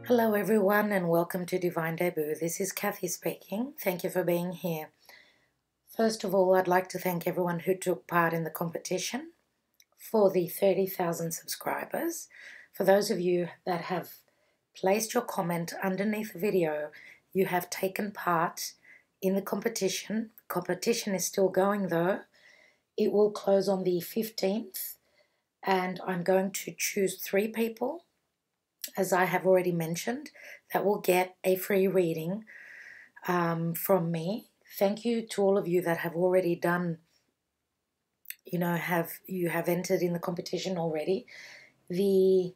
Hello everyone and welcome to Divine Debut. This is Kathy speaking. Thank you for being here. First of all, I'd like to thank everyone who took part in the competition for the 30,000 subscribers. For those of you that have placed your comment underneath the video, you have taken part in the competition. Competition is still going though. It will close on the 15th and I'm going to choose 3 people, as I have already mentioned, that will get a free reading from me. Thank you to all of you that have already done, you have entered in the competition already. The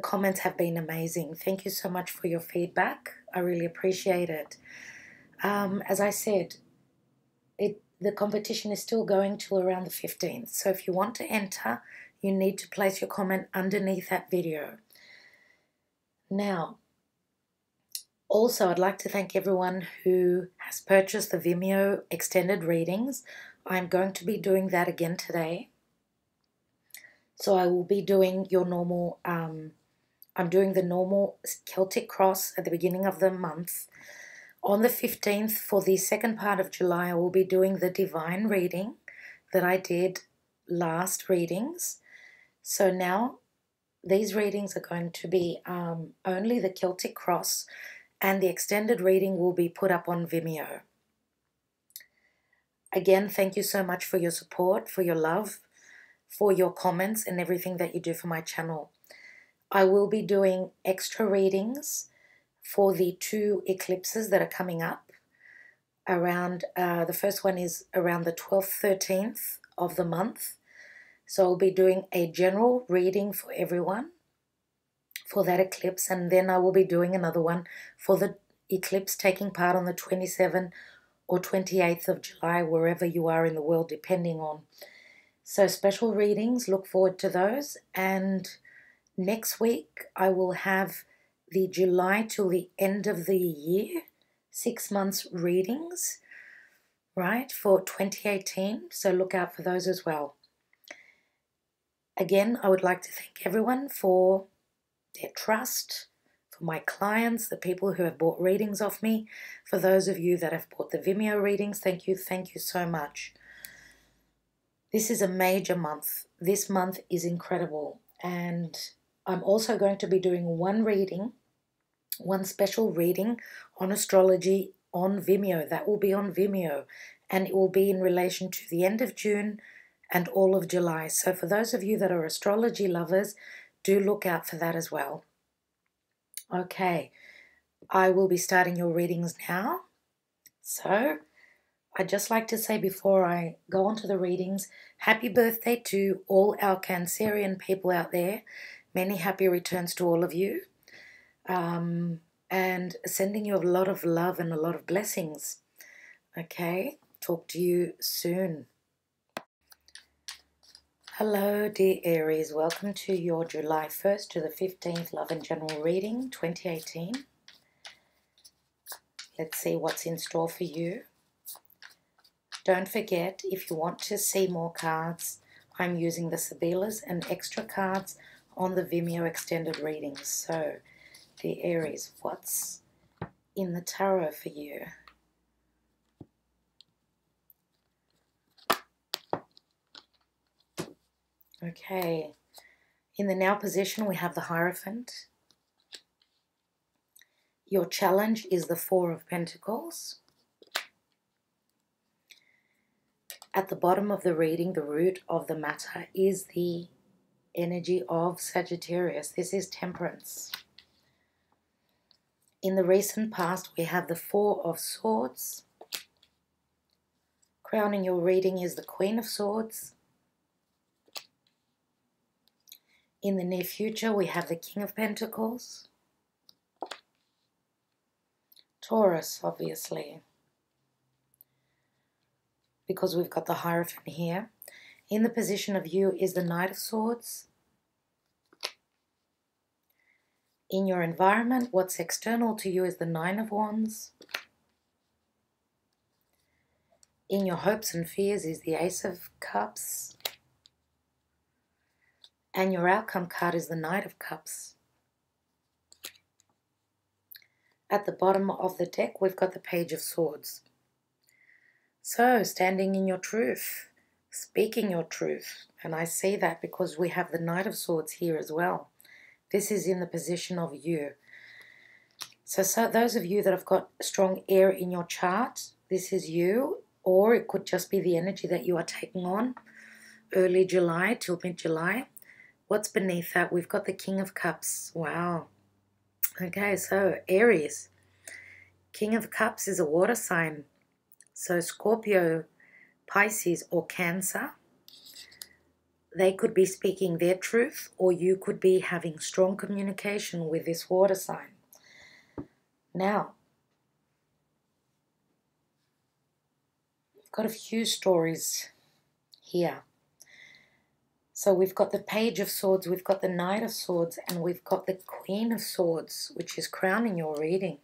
comments have been amazing. Thank you so much for your feedback. I really appreciate it. As I said, the competition is still going till around the 15th. So if you want to enter, you need to place your comment underneath that video. Now, also, I'd like to thank everyone who has purchased the Vimeo extended readings. I'm going to be doing that again today. So I will be doing your normal, I'm doing the normal Celtic cross at the beginning of the month. On the 15th, for the second part of July, I will be doing the divine reading that I did last readings. So now these readings are going to be only the Celtic cross, and the extended reading will be put up on Vimeo. Again, thank you so much for your support, for your love, for your comments and everything that you do for my channel. I will be doing extra readings for the 2 eclipses that are coming up around, the first one is around the 12th, 13th of the month. So I'll be doing a general reading for everyone for that eclipse, and then I will be doing another one for the eclipse taking part on the 27th or 28th of July, wherever you are in the world, depending on. So special readings, look forward to those. And next week I will have the July till the end of the year, 6 months readings, right, for 2018. So look out for those as well. Again, I would like to thank everyone for their trust, for my clients, the people who have bought readings off me. For those of you that have bought the Vimeo readings, thank you so much. This is a major month. This month is incredible, and I'm also going to be doing one special reading on astrology on Vimeo. That will be on Vimeo, and it will be in relation to the end of June and all of July. So for those of you that are astrology lovers, do look out for that as well. Okay, I will be starting your readings now. So I'd just like to say before I go on to the readings, happy birthday to all our Cancerian people out there. Many happy returns to all of you. And sending you a lot of love and a lot of blessings. Okay, talk to you soon. Hello, dear Aries. Welcome to your July 1st to the 15th Love and General Reading 2018. Let's see what's in store for you. Don't forget, if you want to see more cards, I'm using the Sibilas and extra cards on the Vimeo extended readings. So, dear Aries, what's in the tarot for you? Okay, in the now position we have the Hierophant. Your challenge is the 4 of Pentacles. At the bottom of the reading, the root of the matter is the energy of Sagittarius. This is Temperance. In the recent past, we have the 4 of Swords. Crowning your reading is the Queen of Swords. In the near future, we have the King of Pentacles. Taurus, obviously, because we've got the Hierophant here. In the position of you is the Knight of Swords. In your environment, what's external to you is the 9 of Wands. In your hopes and fears is the Ace of Cups. And your outcome card is the Knight of Cups. At the bottom of the deck, we've got the Page of Swords. So, standing in your truth, speaking your truth. And I see that because we have the Knight of Swords here as well. This is in the position of you. So those of you that have got strong air in your chart, this is you. Or it could just be the energy that you are taking on early July till mid-July. What's beneath that? We've got the King of Cups. Wow. Okay, so Aries. King of Cups is a water sign. So Scorpio, Pisces, or Cancer, they could be speaking their truth, or you could be having strong communication with this water sign. Now, we've got a few stories here. So we've got the Page of Swords, we've got the Knight of Swords, and we've got the Queen of Swords, which is crowning your reading.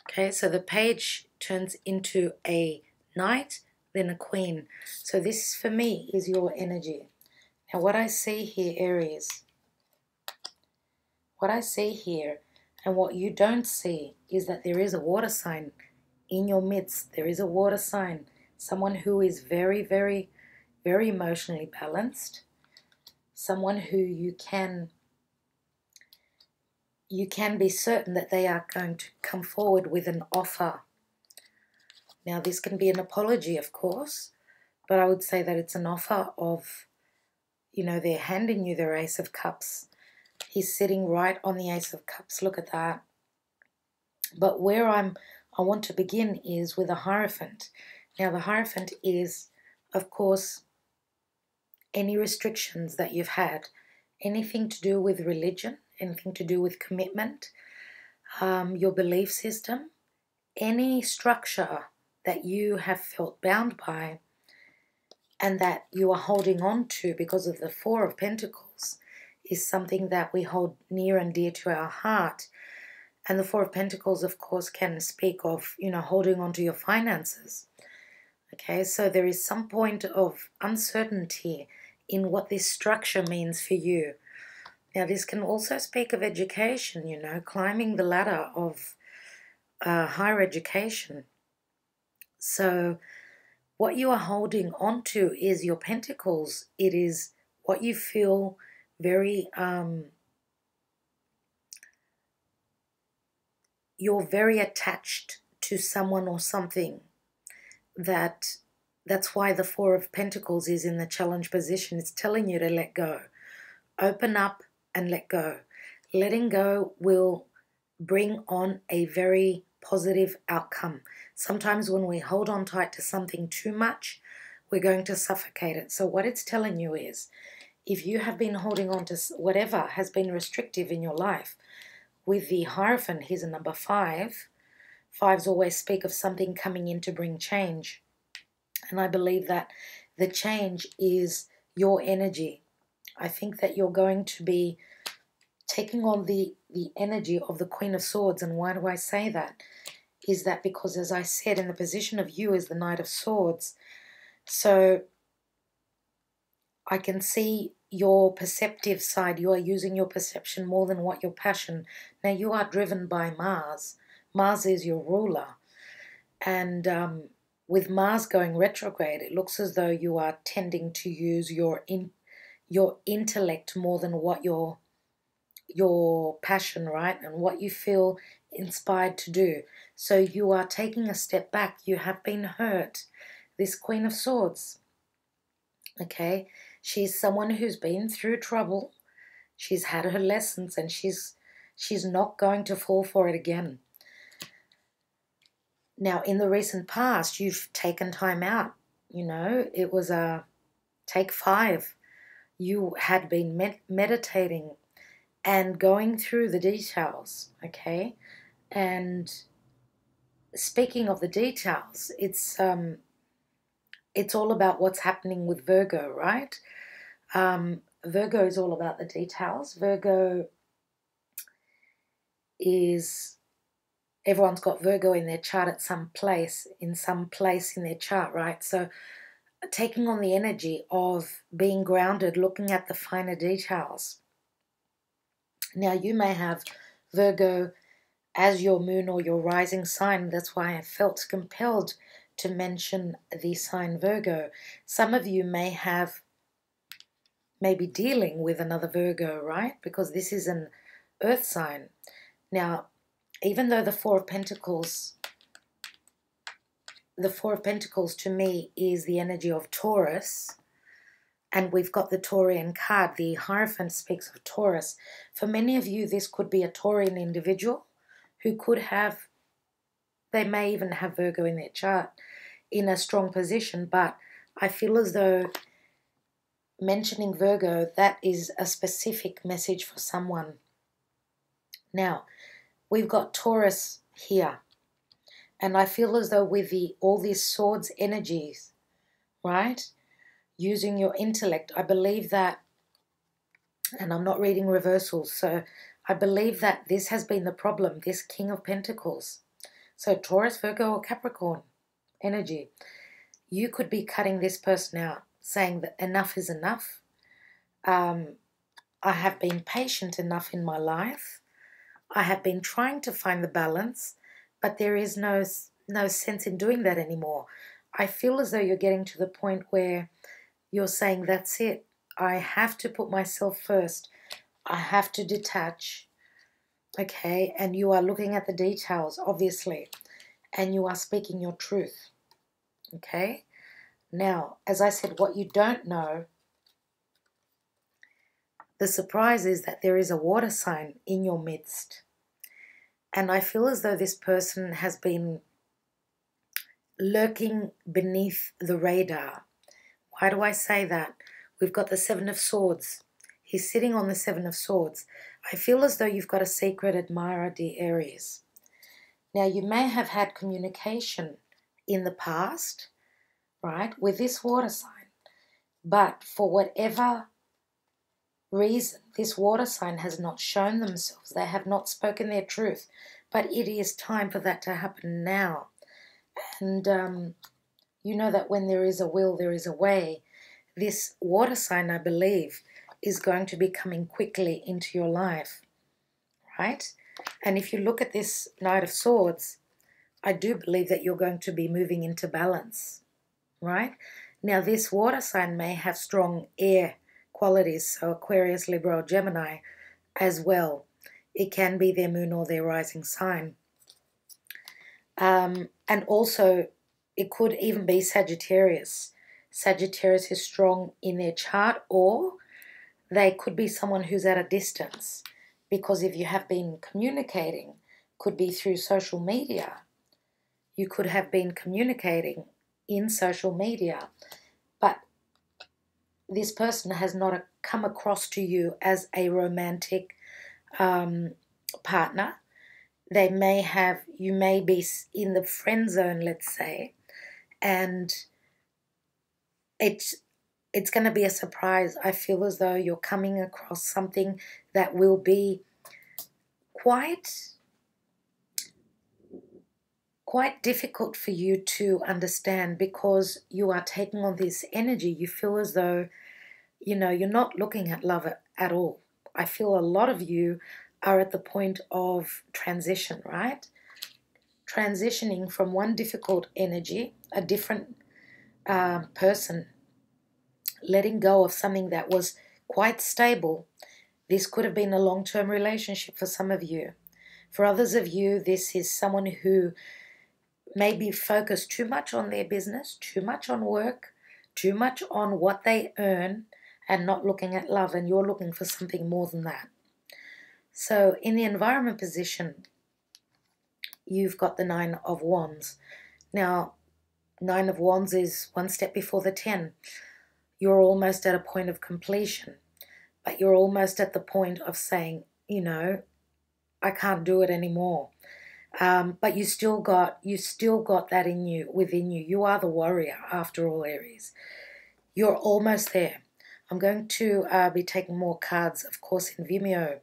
Okay, so the page turns into a knight, then a queen. So this, for me, is your energy. Now, what I see here, Aries, what I see here, and what you don't see, is that there is a water sign in your midst. There is a water sign, someone who is very, very, very emotionally balanced, someone who you can be certain that they are going to come forward with an offer. Now, this can be an apology, of course, but I would say that it's an offer of, you know, they're handing you their Ace of Cups. He's sitting right on the Ace of Cups. Look at that. But where I want to begin is with a Hierophant. Now, the Hierophant is, of course, any restrictions that you've had, anything to do with religion, anything to do with commitment, your belief system, any structure that you have felt bound by and that you are holding on to because of the Four of Pentacles is something that we hold near and dear to our heart. And the Four of Pentacles, of course, can speak of, you know, holding on to your finances. Okay, so there is some point of uncertainty in what this structure means for you. Now, this can also speak of education, you know, climbing the ladder of higher education. So what you are holding on to is your pentacles. It is what you feel very, you're very attached to someone or something. That's why the Four of Pentacles is in the challenge position. It's telling you to let go. Open up and let go. Letting go will bring on a very positive outcome. Sometimes when we hold on tight to something too much, we're going to suffocate it. So what it's telling you is, if you have been holding on to whatever has been restrictive in your life, with the Hierophant, he's a number 5. Fives always speak of something coming in to bring change. And I believe that the change is your energy. I think that you're going to be taking on the energy of the Queen of Swords. And why do I say that? Is that because, as I said, in the position of you is the Knight of Swords. So I can see your perceptive side. You are using your perception more than what your passion. Now, you are driven by Mars. Mars is your ruler. And with Mars going retrograde, it looks as though you are tending to use your intellect more than what your passion, right, and what you feel inspired to do. So you are taking a step back. You have been hurt. This Queen of Swords, okay, she's someone who's been through trouble. She's had her lessons, and she's not going to fall for it again. Now, in the recent past, you've taken time out. You know, it was a take 5. You had been meditating and going through the details, okay? And speaking of the details, it's all about what's happening with Virgo, right? Virgo is all about the details. Virgo is, everyone's got Virgo in their chart at some place in their chart, right? So taking on the energy of being grounded, looking at the finer details. Now, you may have Virgo as your moon or your rising sign. That's why I felt compelled to mention the sign Virgo. Some of you may be dealing with another Virgo, right? Because this is an earth sign. Now, even though the Four of Pentacles to me is the energy of Taurus, and we've got the Taurian card, the Hierophant speaks of Taurus. For many of you, this could be a Taurian individual who they may even have Virgo in their chart in a strong position, but I feel as though mentioning Virgo, that is a specific message for someone. Now, we've got Taurus here, and I feel as though with all these swords energies, right, using your intellect, I believe that, and I'm not reading reversals, so I believe that this has been the problem, this King of Pentacles. So Taurus, Virgo, or Capricorn energy, you could be cutting this person out, saying that enough is enough. I have been patient enough in my life. I have been trying to find the balance, but there is no sense in doing that anymore. I feel as though you're getting to the point where you're saying, that's it. I have to put myself first. I have to detach. Okay, and you are looking at the details, obviously, and you are speaking your truth. Okay, now, as I said, what you don't know, the surprise is that there is a water sign in your midst. And I feel as though this person has been lurking beneath the radar. Why do I say that? We've got the Seven of Swords. He's sitting on the Seven of Swords. I feel as though you've got a secret admirer, dear Aries. Now, you may have had communication in the past, right, with this water sign. But for whatever reason, this water sign has not shown themselves. They have not spoken their truth. But it is time for that to happen now. And you know that when there is a will, there is a way. This water sign, I believe, is going to be coming quickly into your life, right? And if you look at this Knight of Swords, I do believe that you're going to be moving into balance, right? Now, this water sign may have strong air qualities, so Aquarius, Libra, or Gemini as well. It can be their moon or their rising sign. And also, it could even be Sagittarius. Sagittarius is strong in their chart, or they could be someone who's at a distance. Because if you have been communicating, could be through social media. You could have been communicating in social media, but this person has not come across to you as a romantic partner. You may be in the friend zone, let's say, and it's going to be a surprise. I feel as though you're coming across something that will be quite difficult for you to understand, because you are taking on this energy. You feel as though, you're not looking at love at all. I feel a lot of you are at the point of transition, right? Transitioning from one difficult energy, a different person, letting go of something that was quite stable. This could have been a long-term relationship for some of you. For others of you, this is someone who maybe focused too much on their business, too much on work, too much on what they earn, and not looking at love, and you're looking for something more than that. So in the environment position, you've got the Nine of Wands. Now, Nine of Wands is one step before the 10. You're almost at a point of completion, but you're almost at the point of saying, I can't do it anymore. But you still got that within you. You are the warrior, after all, Aries. You're almost there. I'm going to be taking more cards, of course, in Vimeo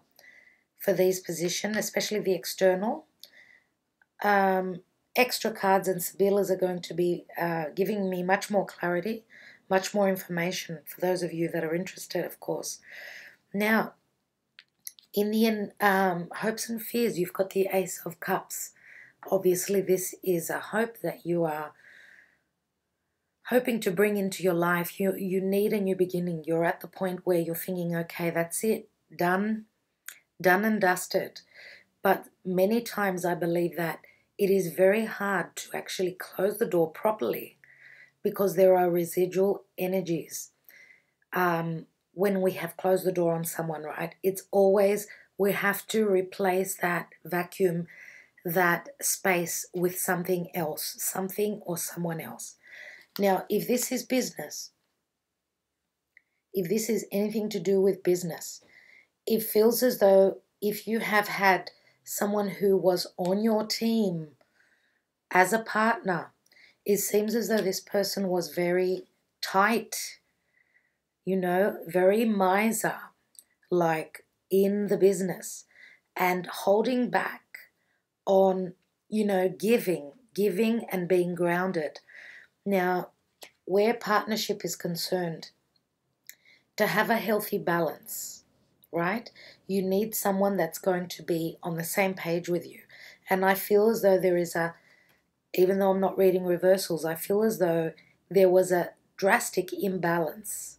for these positions, especially the external. Extra cards and Sibilas are going to be giving me much more clarity, much more information for those of you that are interested, of course. Now, In the hopes and fears, you've got the Ace of Cups. Obviously, this is a hope that you are hoping to bring into your life. You need a new beginning. You're at the point where you're thinking, okay, that's it, done and dusted. But many times I believe that it is very hard to actually close the door properly because there are residual energies. When we have closed the door on someone, right? It's always, we have to replace that vacuum, that space with something else, something or someone else. Now, if this is business, if this is anything to do with business, it feels as though if you have had someone who was on your team as a partner, it seems as though this person was very tight, very miser-like in the business and holding back on, giving and being grounded. Now, where partnership is concerned, to have a healthy balance, right? You need someone that's going to be on the same page with you. And I feel as though there is even though I'm not reading reversals, I feel as though there was a drastic imbalance,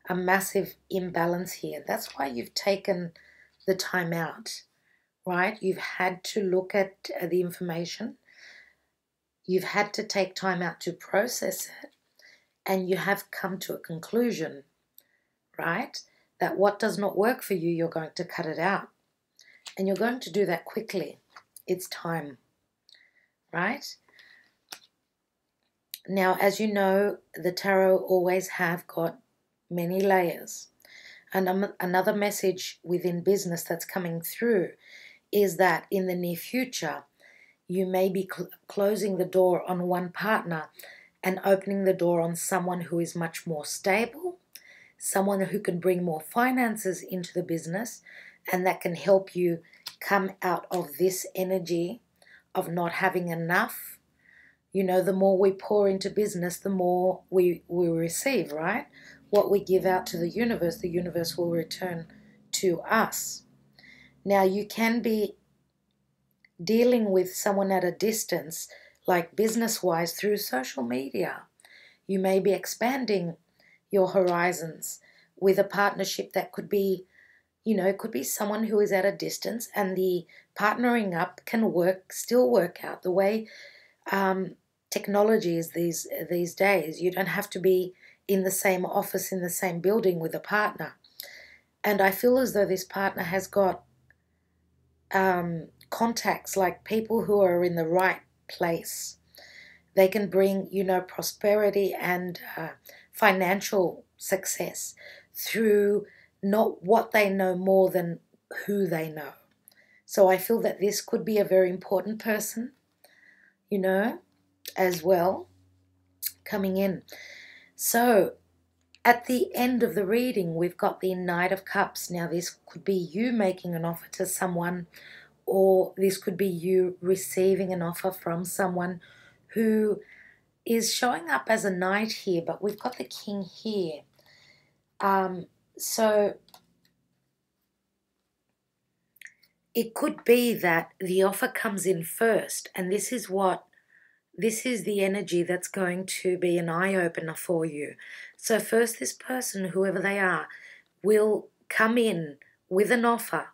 a massive imbalance here. That's why you've taken the time out, right? You've had to look at the information. You've had to take time out to process it. And you have come to a conclusion, right? That what does not work for you, you're going to cut it out. And you're going to do that quickly. It's time, right? Now, as you know, the tarot always have got many layers. And another message within business that's coming through is that in the near future, you may be closing the door on one partner and opening the door on someone who is much more stable, someone who can bring more finances into the business, and that can help you come out of this energy of not having enough. The more we pour into business, the more we receive, right? What we give out to the universe will return to us. Now, you can be dealing with someone at a distance, like business-wise, through social media. You may be expanding your horizons with a partnership that could be, it could be someone who is at a distance, and the partnering up can still work out the way technology is these days. You don't have to be in the same office, in the same building with a partner. And I feel as though this partner has got contacts, like people who are in the right place. They can bring, prosperity and financial success through not what they know more than who they know. So I feel that this could be a very important person, as well, coming in. So at the end of the reading, we've got the Knight of Cups. Now, this could be you making an offer to someone, or this could be you receiving an offer from someone who is showing up as a knight here, but we've got the king here. So it could be that the offer comes in first, and this is the energy that's going to be an eye-opener for you. So first, this person, whoever they are, will come in with an offer,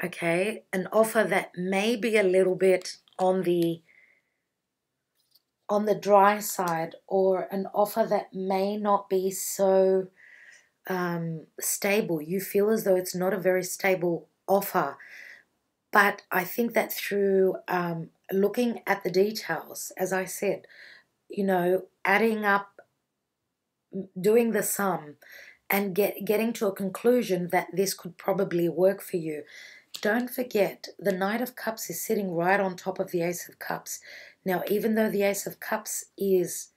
okay? An offer that may be a little bit on the dry side, or an offer that may not be so stable. You feel as though it's not a very stable offer. But I think that through looking at the details, as I said, adding up, doing the sum, and getting to a conclusion that this could probably work for you. Don't forget, the Knight of Cups is sitting right on top of the Ace of Cups. Now, even though the Ace of Cups is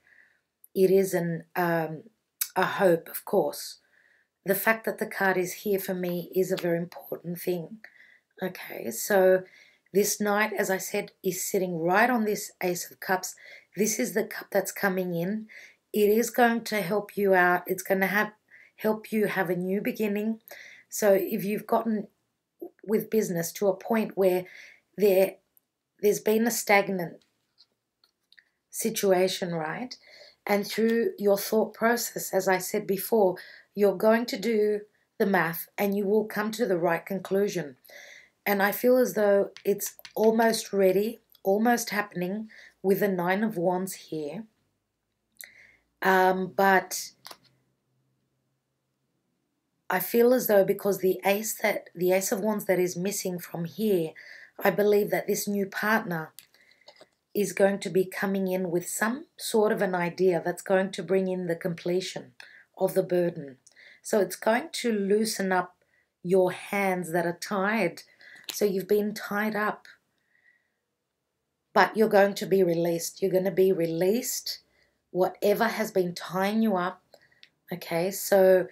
a hope, of course, the fact that the card is here for me is a very important thing. Okay, so this Knight, as I said, is sitting right on this Ace of Cups. This is the cup that's coming in. It is going to help you out. It's going to help you have a new beginning. So if you've gotten with business to a point where there's been a stagnant situation, right? And through your thought process, as I said before, you're going to do the math and you will come to the right conclusion. And I feel as though it's almost ready, almost happening with the Nine of Wands here. But I feel as though because the Ace of Wands that is missing from here, I believe that this new partner is going to be coming in with some sort of an idea that's going to bring in the completion of the burden. So it's going to loosen up your hands that are tied. So you've been tied up, but you're going to be released. You're going to be released, whatever has been tying you up. Okay, so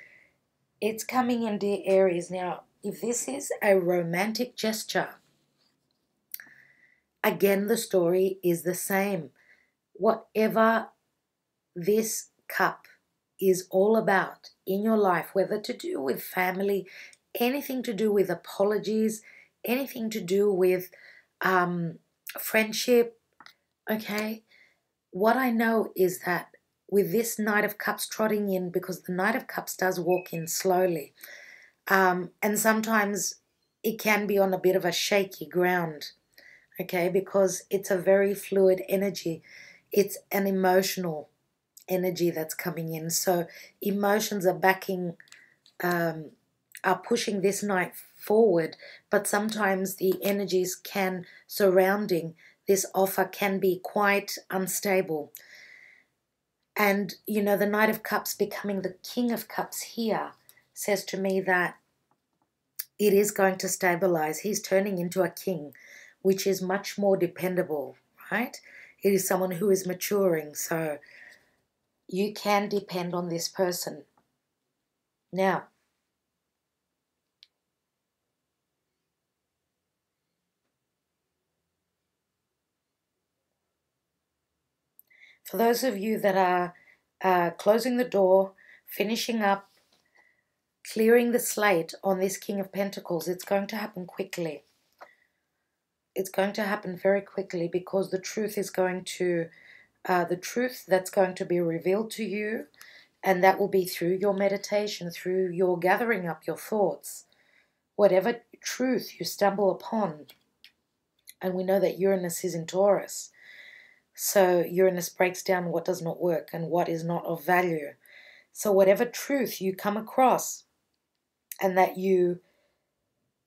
it's coming in, dear Aries. Now, if this is a romantic gesture, again, the story is the same. Whatever this cup is all about in your life, whether to do with family, anything to do with apologies, anything to do with friendship, okay? What I know is that with this Knight of Cups trotting in, because the Knight of Cups does walk in slowly, and sometimes it can be on a bit of a shaky ground, okay, because it's a very fluid energy. It's an emotional energy that's coming in. So emotions are backing, are pushing this Knight forward, but sometimes the energies surrounding this offer can be quite unstable. And, you know, the Knight of Cups becoming the King of Cups here says to me that it is going to stabilize. He's turning into a king, which is much more dependable, right? It is someone who is maturing, so you can depend on this person. Now, for those of you that are closing the door, finishing up, clearing the slate on this King of Pentacles, it's going to happen quickly. It's going to happen very quickly because the truth is going to, the truth that's going to be revealed to you, and that will be through your meditation, through your gathering up your thoughts, whatever truth you stumble upon. And we know that Uranus is in Taurus. So Uranus breaks down what does not work and what is not of value. So whatever truth you come across and that you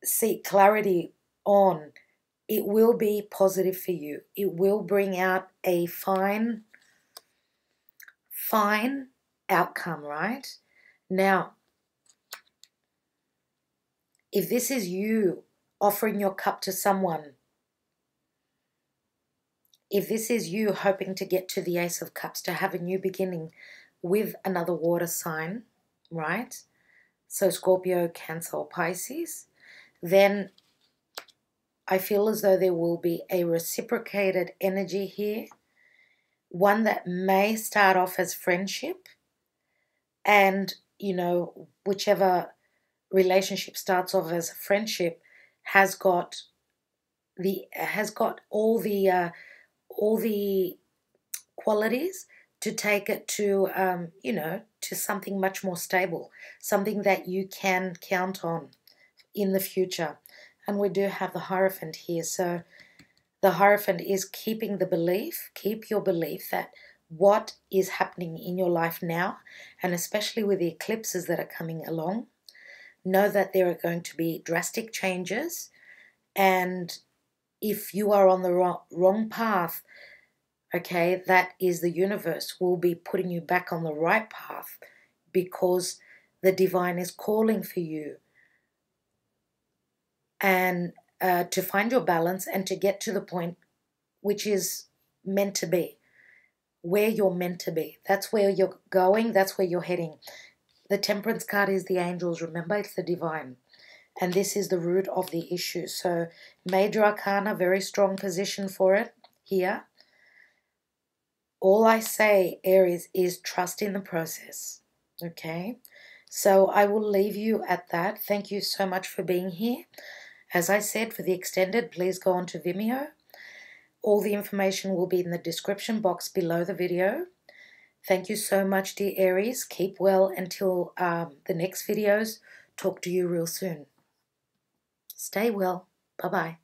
seek clarity on, it will be positive for you. It will bring out a fine outcome, right? Now, if this is you offering your cup to someone, if this is you hoping to get to the Ace of Cups, to have a new beginning with another water sign, right? So Scorpio, Cancer, or Pisces, then I feel as though there will be a reciprocated energy here, one that may start off as friendship, and, you know, whichever relationship starts off as a friendship has got all the qualities to take it to, you know, to something much more stable, something that you can count on in the future. And we do have the Hierophant here. So the Hierophant is keeping the belief, keep your belief that what is happening in your life now, and especially with the eclipses that are coming along, know that there are going to be drastic changes. And if you are on the wrong path, okay, that is the universe will be putting you back on the right path, because the divine is calling for you and to find your balance and to get to the point which is meant to be, where you're meant to be. That's where you're going. That's where you're heading. The Temperance card is the angels. Remember, it's the divine. And this is the root of the issue. So Major Arcana, very strong position for it here. All I say, Aries, is trust in the process. Okay? So I will leave you at that. Thank you so much for being here. As I said, for the extended, please go on to Vimeo. All the information will be in the description box below the video. Thank you so much, dear Aries. Keep well until the next videos. Talk to you real soon. Stay well. Bye-bye.